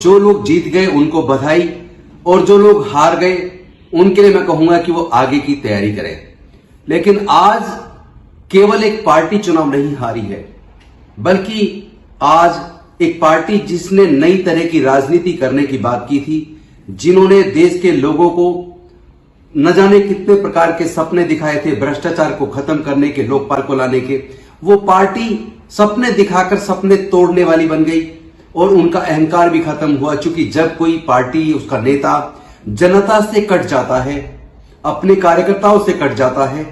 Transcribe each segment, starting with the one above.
जो लोग जीत गए उनको बधाई, और जो लोग हार गए उनके लिए मैं कहूंगा कि वो आगे की तैयारी करें। लेकिन आज केवल एक पार्टी चुनाव नहीं हारी है, बल्कि आज एक पार्टी जिसने नई तरह की राजनीति करने की बात की थी, जिन्होंने देश के लोगों को न जाने कितने प्रकार के सपने दिखाए थे, भ्रष्टाचार को खत्म करने के, लोकपाल को लाने के, वो पार्टी सपने दिखाकर सपने तोड़ने वाली बन गई और उनका अहंकार भी खत्म हुआ। चूंकि जब कोई पार्टी, उसका नेता जनता से कट जाता है, अपने कार्यकर्ताओं से कट जाता है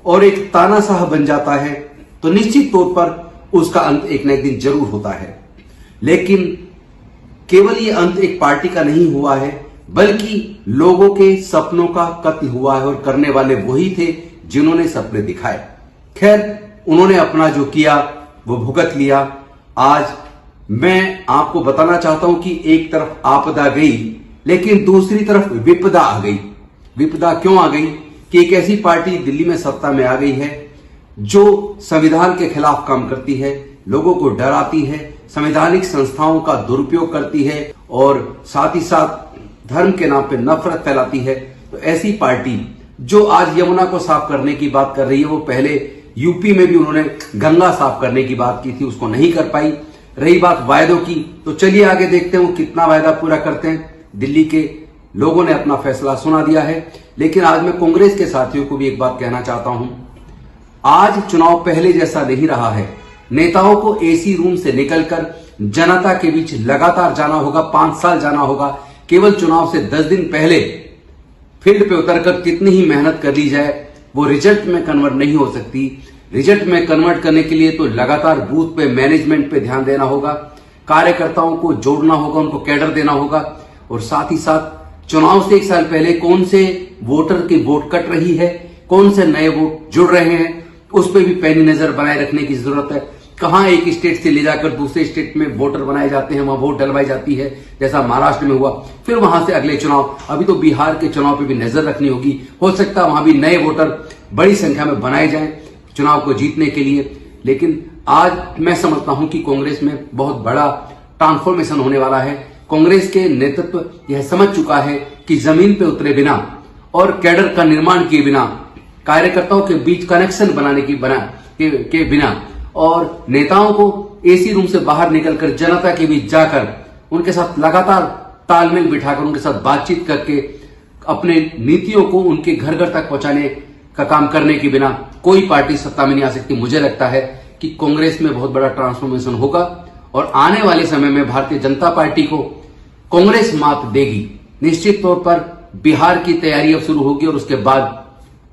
और एक तानाशाह बन जाता है, तो निश्चित तौर पर उसका अंत एक न एक दिन जरूर होता है। लेकिन केवल ये अंत एक पार्टी का नहीं हुआ है, बल्कि लोगों के सपनों का कत्ल हुआ है, और करने वाले वही थे जिन्होंने सपने दिखाए। खैर, उन्होंने अपना जो किया वो भुगत लिया। आज मैं आपको बताना चाहता हूं कि एक तरफ आपदा गई, लेकिन दूसरी तरफ विपदा आ गई। विपदा क्यों आ गई? कि एक ऐसी पार्टी दिल्ली में सत्ता में आ गई है जो संविधान के खिलाफ काम करती है, लोगों को डराती है, संवैधानिक संस्थाओं का दुरुपयोग करती है और साथ ही साथ धर्म के नाम पे नफरत फैलाती है। तो ऐसी पार्टी जो आज यमुना को साफ करने की बात कर रही है, वो पहले यूपी में भी उन्होंने गंगा साफ करने की बात की थी, उसको नहीं कर पाई। रही बात वायदों की, तो चलिए आगे देखते हैं वो कितना वायदा पूरा करते हैं। दिल्ली के लोगों ने अपना फैसला सुना दिया है। लेकिन आज मैं कांग्रेस के साथियों को भी एक बात कहना चाहता हूं, आज चुनाव पहले जैसा नहीं रहा है। नेताओं को एसी रूम से निकलकर जनता के बीच लगातार जाना होगा, 5 साल जाना होगा। केवल चुनाव से 10 दिन पहले फील्ड पे उतरकर कितनी ही मेहनत कर ली जाए, वो रिजल्ट में कन्वर्ट नहीं हो सकती। रिजल्ट में कन्वर्ट करने के लिए तो लगातार बूथ पे, मैनेजमेंट पे ध्यान देना होगा, कार्यकर्ताओं को जोड़ना होगा, उनको कैडर देना होगा, और साथ ही साथ चुनाव से 1 साल पहले कौन से वोटर की वोट कट रही है, कौन से नए वोट जुड़ रहे हैं, उस पर भी पैनी नजर बनाए रखने की जरूरत है। कहां एक स्टेट से ले जाकर दूसरे स्टेट में वोटर बनाए जाते हैं, वहां वोट डलवाई जाती है, जैसा महाराष्ट्र में हुआ। फिर वहां से अगले चुनाव, अभी तो बिहार के चुनाव पे भी नजर रखनी होगी। हो सकता है वहां भी नए वोटर बड़ी संख्या में बनाए जाएं चुनाव को जीतने के लिए। लेकिन आज मैं समझता हूं कि कांग्रेस में बहुत बड़ा ट्रांसफॉर्मेशन होने वाला है। कांग्रेस के नेतृत्व यह समझ चुका है कि जमीन पे उतरे बिना और कैडर का निर्माण किए बिना, कार्यकर्ताओं के बीच कनेक्शन बनाने के बिना और नेताओं को एसी रूम से बाहर निकलकर जनता के बीच जाकर उनके साथ लगातार तालमेल बिठाकर उनके साथ बातचीत करके अपने नीतियों को उनके घर घर तक पहुंचाने का काम करने के बिना कोई पार्टी सत्ता में नहीं आ सकती। मुझे लगता है कि कांग्रेस में बहुत बड़ा ट्रांसफॉर्मेशन होगा और आने वाले समय में भारतीय जनता पार्टी को कांग्रेस मात देगी। निश्चित तौर पर बिहार की तैयारी अब शुरू होगी और उसके बाद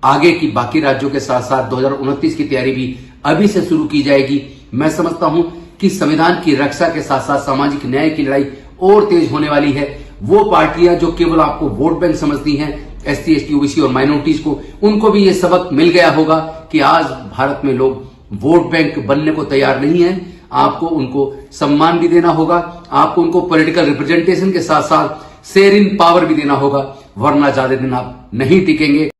आगे की बाकी राज्यों के साथ साथ 2029 की तैयारी भी अभी से शुरू की जाएगी। मैं समझता हूं कि संविधान की रक्षा के साथ साथ सामाजिक न्याय की लड़ाई और तेज होने वाली है। वो पार्टियां जो केवल आपको वोट बैंक समझती हैं, एससी, एसटी, ओबीसी और माइनॉरिटीज को, उनको भी ये सबक मिल गया होगा कि आज भारत में लोग वोट बैंक बनने को तैयार नहीं है। आपको उनको सम्मान भी देना होगा, आपको उनको पॉलिटिकल रिप्रेजेंटेशन के साथ साथ शेयर इन पावर भी देना होगा, वरना ज्यादा दिन आप नहीं टिकेंगे।